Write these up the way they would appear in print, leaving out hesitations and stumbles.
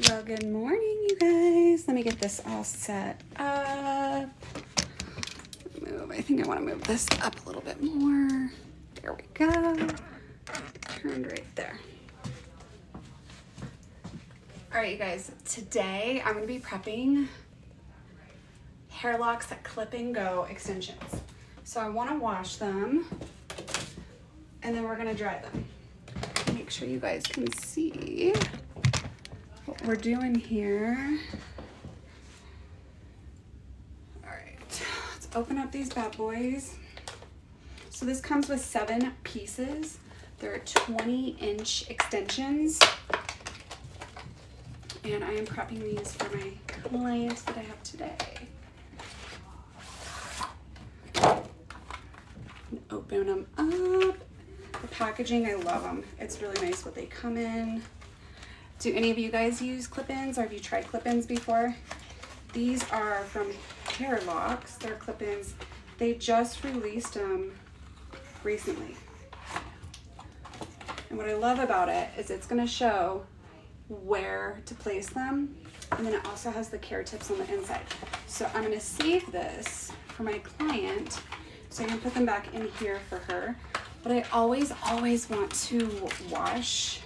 Well, good morning, you guys. Let me get this all set up. I think I want to move this up a little bit more. There we go. Turned right there. All right, you guys. Today I'm going to be prepping Hair Locks Clip and Go extensions. So I want to wash them, and then we're going to dry them. Make sure you guys can see what we're doing here. All right, let's open up these bad boys. So this comes with 7 pieces. There are 20-inch extensions. And I am prepping these for my client that I have today. Open them up. The packaging, I love them. It's really nice what they come in. Do any of you guys use clip-ins, or have you tried clip-ins before? These are from Hair Locks. They're clip-ins. They just released them recently. And what I love about it is it's going to show where to place them, and then it also has the care tips on the inside. So I'm going to save this for my client, so I can put them back in here for her. But I always want to wash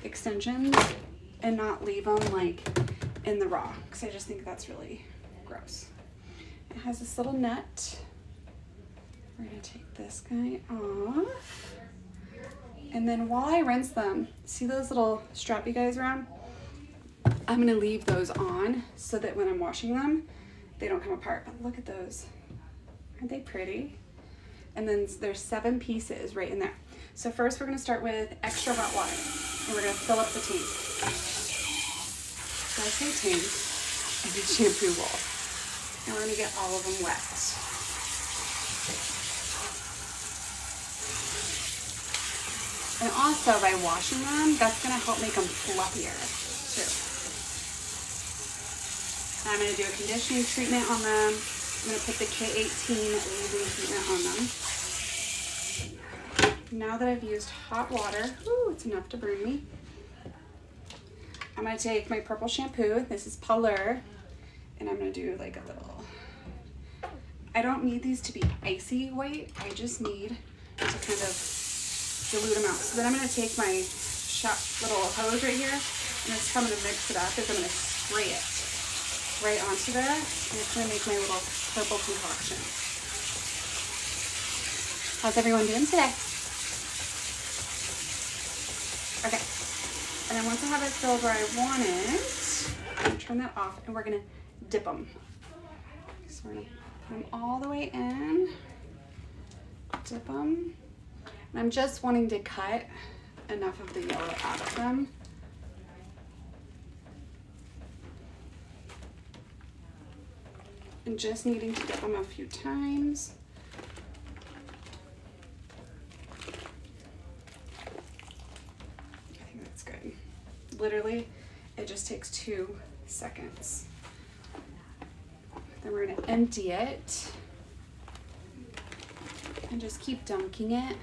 extensions and not leave them like in the raw, because I just think that's really gross. It has this little net. We're going to take this guy off. And then while I rinse them, see those little strappy guys around? I'm going to leave those on so that when I'm washing them, they don't come apart. But look at those. Aren't they pretty? And then there's 7 pieces right in there. So first we're going to start with extra hot water, and we're going to fill up the tank. So I say tank, and a shampoo bowl. And we're going to get all of them wet. And also by washing them, that's going to help make them fluffier too. And I'm going to do a conditioning treatment on them. I'm going to put the K18 leave-in treatment on them. Now that I've used hot water, it's enough to burn me. I'm going to take my purple shampoo. This is Parleur. And I'm going to do like a little, I don't need these to be icy white. I just need to kind of dilute them out. So then I'm going to take my little hose right here, and it's I'm going to mix it up. I'm going to spray it right onto there, and it's going to make my little purple concoction. How's everyone doing today? Okay, and then once I have it filled where I want it, I'm going to turn that off, and we're going to dip them. So we're going to put them all the way in, dip them. And I'm just wanting to cut enough of the yellow out of them. And just needing to dip them a few times. I think that's good. Literally, it just takes 2 seconds. Then we're going to empty it and just keep dunking it.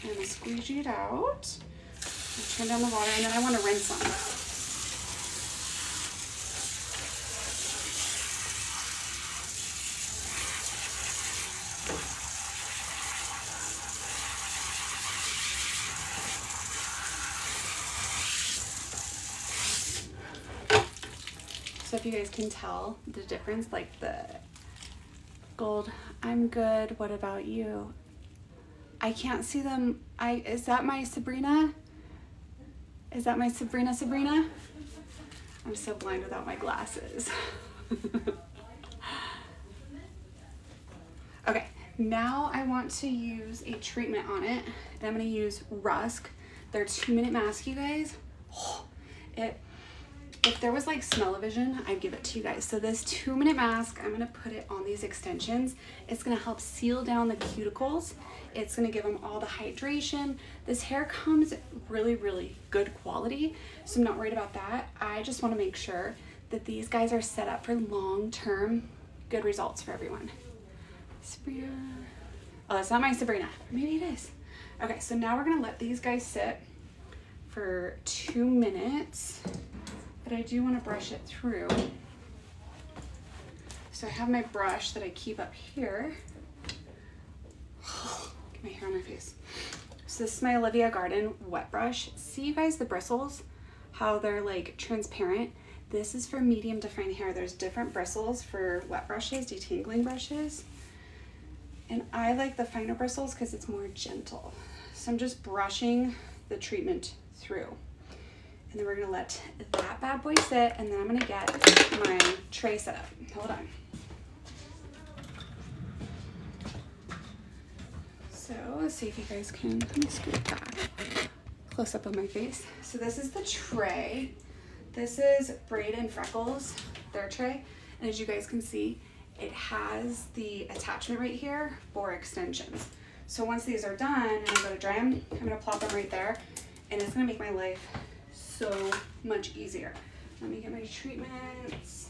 I'm going to squeegee it out. Turn down the water, and then I want to rinse them. So if you guys can tell the difference, like the gold, I'm good, what about you? I can't see them. Is that my Sabrina? Is that my Sabrina? I'm so blind without my glasses. Okay, now I want to use a treatment on it, and I'm going to use Rusk. They're 2-minute mask, you guys. If there was like smell-o-vision, I'd give it to you guys. So this 2-minute mask, I'm going to put it on these extensions. It's going to help seal down the cuticles. It's going to give them all the hydration. This hair comes really good quality, so I'm not worried about that. I just want to make sure that these guys are set up for long-term good results for everyone. Sabrina. Oh, that's not my Sabrina. Maybe it is. Okay, so now we're going to let these guys sit for 2 minutes, but I do want to brush it through. So I have my brush that I keep up here. Get my hair on my face. So this is my Olivia Garden wet brush. See, you guys, the bristles, how they're like transparent? This is for medium to fine hair. There's different bristles for wet brushes, detangling brushes. And I like the finer bristles because it's more gentle. So I'm just brushing the treatment through. And then we're gonna let that bad boy sit, and then I'm gonna get my tray set up. Hold on. So let's see if you guys can, let me scoot back, close up of my face. So this is the tray. This is Braid and Freckles, their tray. And as you guys can see, it has the attachment right here for extensions. So once these are done and I go to dry them, I'm gonna plop them right there, and it's gonna make my life so much easier. Let me get my treatments.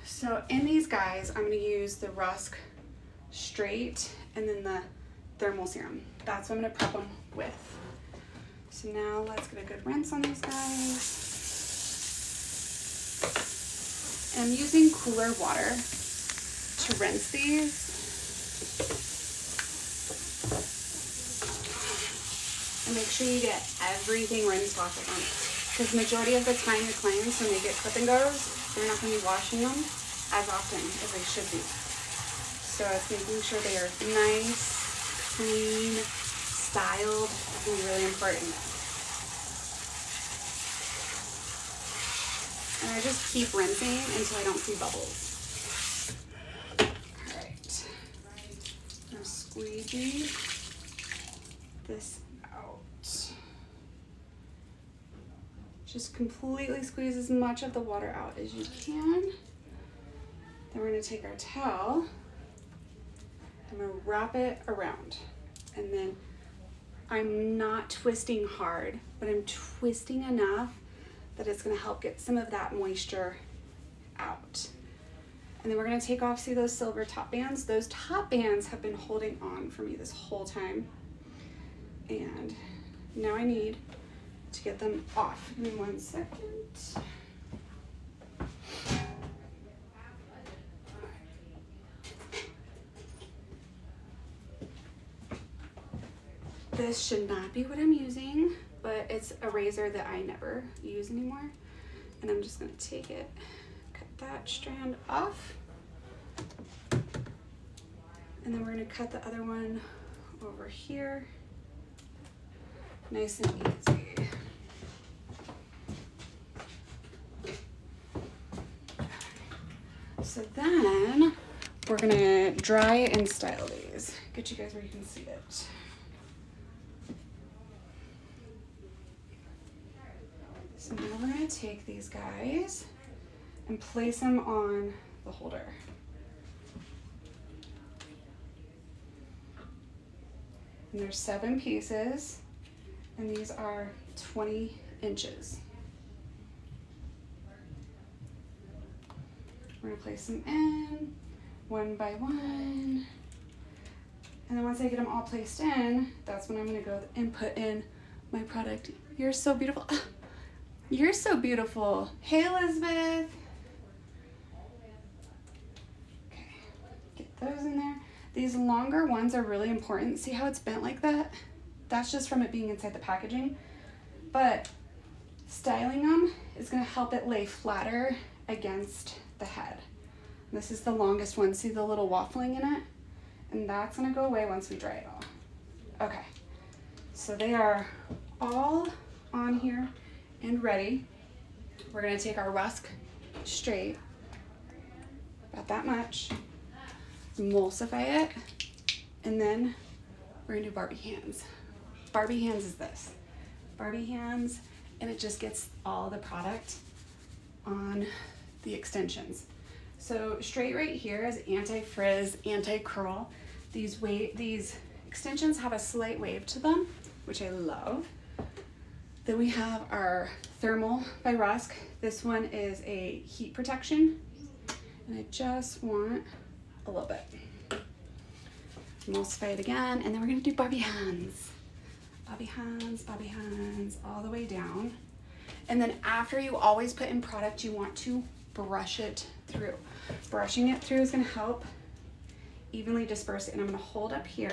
So in these guys, I'm gonna use the Rusk Straight and then the Thermal Serum. That's what I'm gonna prep them with. So now let's get a good rinse on these guys. And I'm using cooler water to rinse these. And make sure you get everything rinsed off of them. Because majority of the time your clients, when they get clip and goes, they're not going to be washing them as often as they should be. So it's making sure they are nice, clean, styled. It's going to be really important. And I just keep rinsing until I don't see bubbles. All right. Now squeegee this out. Just completely squeeze as much of the water out as you can. Then we're going to take our towel. I'm going to wrap it around. And then I'm not twisting hard, but I'm twisting enough that it's going to help get some of that moisture out. And then we're going to take off, see those silver top bands? Those top bands have been holding on for me this whole time. And now I need to get them off. Give me 1 second. This should not be what I'm using, but it's a razor that I never use anymore. And I'm just gonna take it, cut that strand off. And then we're gonna cut the other one over here. Nice and easy. So then we're gonna dry and style these. Get you guys where you can see it. So now we're gonna take these guys and place them on the holder. And there's 7 pieces, and these are 20 inches. We're gonna place them in one by one. And then once I get them all placed in, that's when I'm gonna go and put in my product. You're so beautiful. You're so beautiful. Hey, Elizabeth. Okay, get those in there. These longer ones are really important. See how it's bent like that? That's just from it being inside the packaging. But styling them is gonna help it lay flatter against the head. And this is the longest one. See the little waffling in it? And that's gonna go away once we dry it all. Okay, so they are all on here and ready. We're gonna take our Rusk Straight, about that much, emulsify it, and then we're gonna do Barbie hands. Barbie hands is this. Barbie hands, and it just gets all the product on the extensions. So Straight right here is anti-frizz, anti-curl. These extensions have a slight wave to them, which I love. Then we have our Thermal by Rusk. This one is a heat protection, and I just want a little bit. Emulsify it again, and then we're gonna do Barbie hands. Bobby hands, all the way down. And then after you always put in product, you want to brush it through. Brushing it through is gonna help evenly disperse it. And I'm gonna hold up here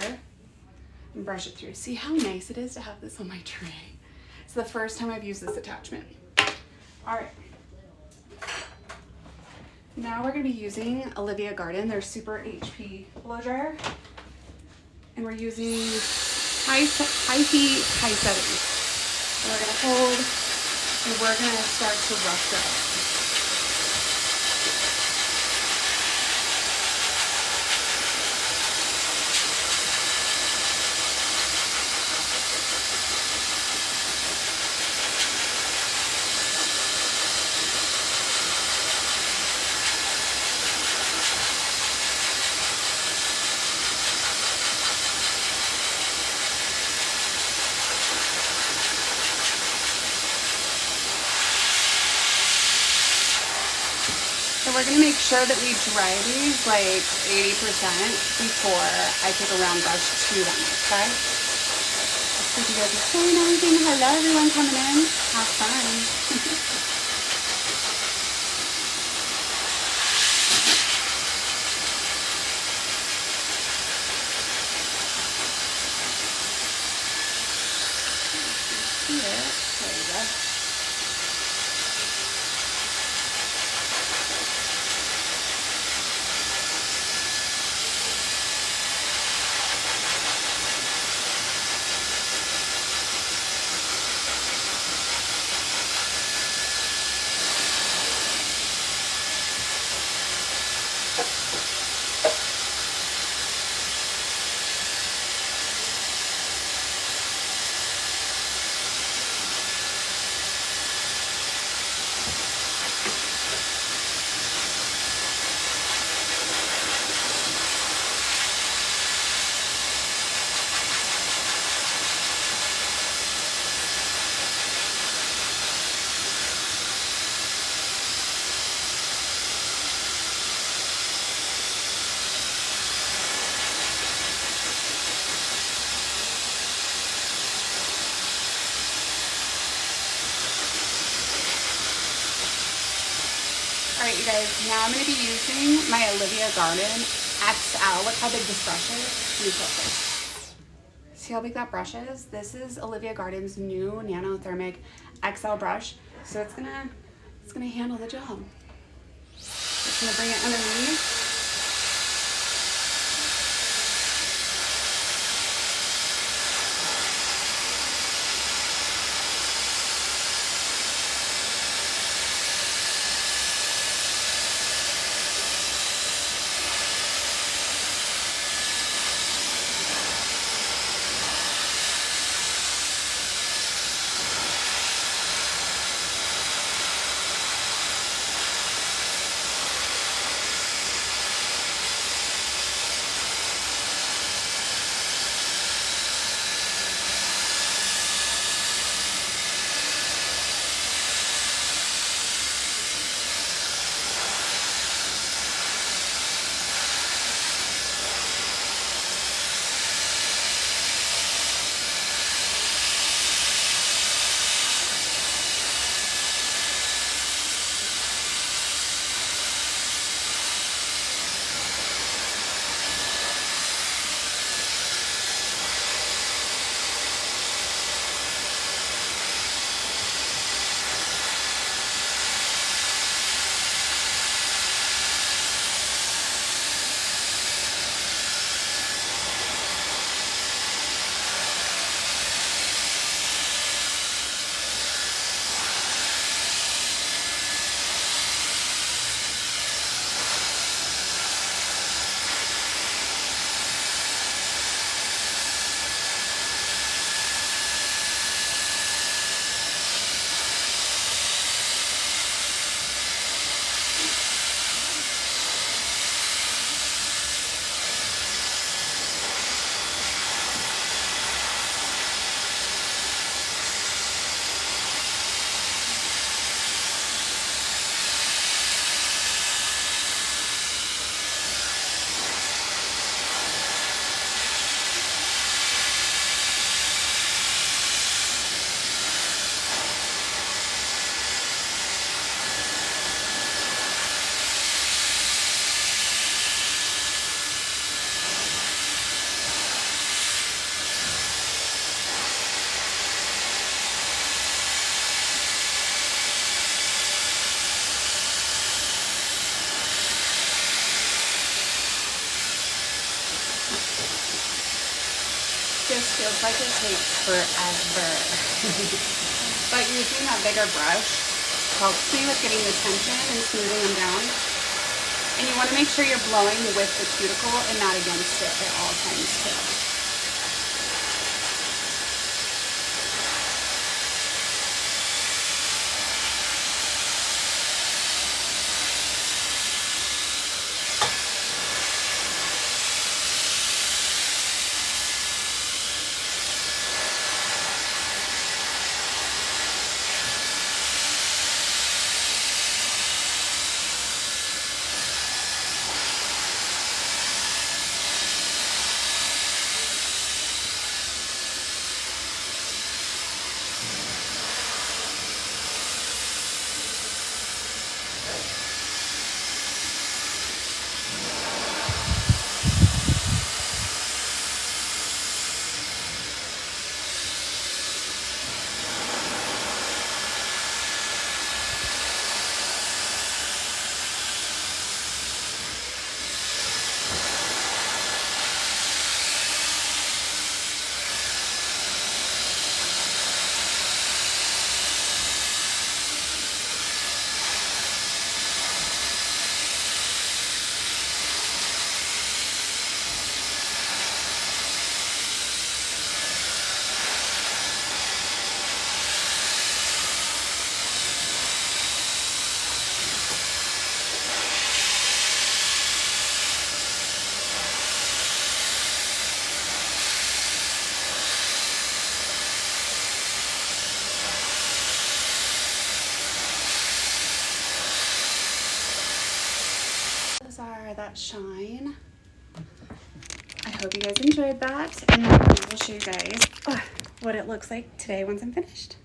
and brush it through. See how nice it is to have this on my tray? It's the first time I've used this attachment. All right. Now we're gonna be using Olivia Garden, their Super HP blow dryer. And we're using high heat, high settings. And we're gonna hold, and we're gonna start to rush it. We're gonna make sure that we dry these like 80% before I take a round brush to them, okay? Let's see if you guys are saying anything. Hello everyone coming in. Have fun. All right, you guys, now I'm gonna be using my Olivia Garden XL. Look how big this brush is. Let me close. See how big that brush is? This is Olivia Garden's new Nanothermic XL brush. So it's gonna handle the job. Just gonna bring it underneath. just feels like it takes forever. But using that bigger brush helps me with getting the tension and smoothing them down. And you want to make sure you're blowing with the cuticle and not against it at all times too. Are that shine. I hope you guys enjoyed that, and I will show you guys what it looks like today once I'm finished.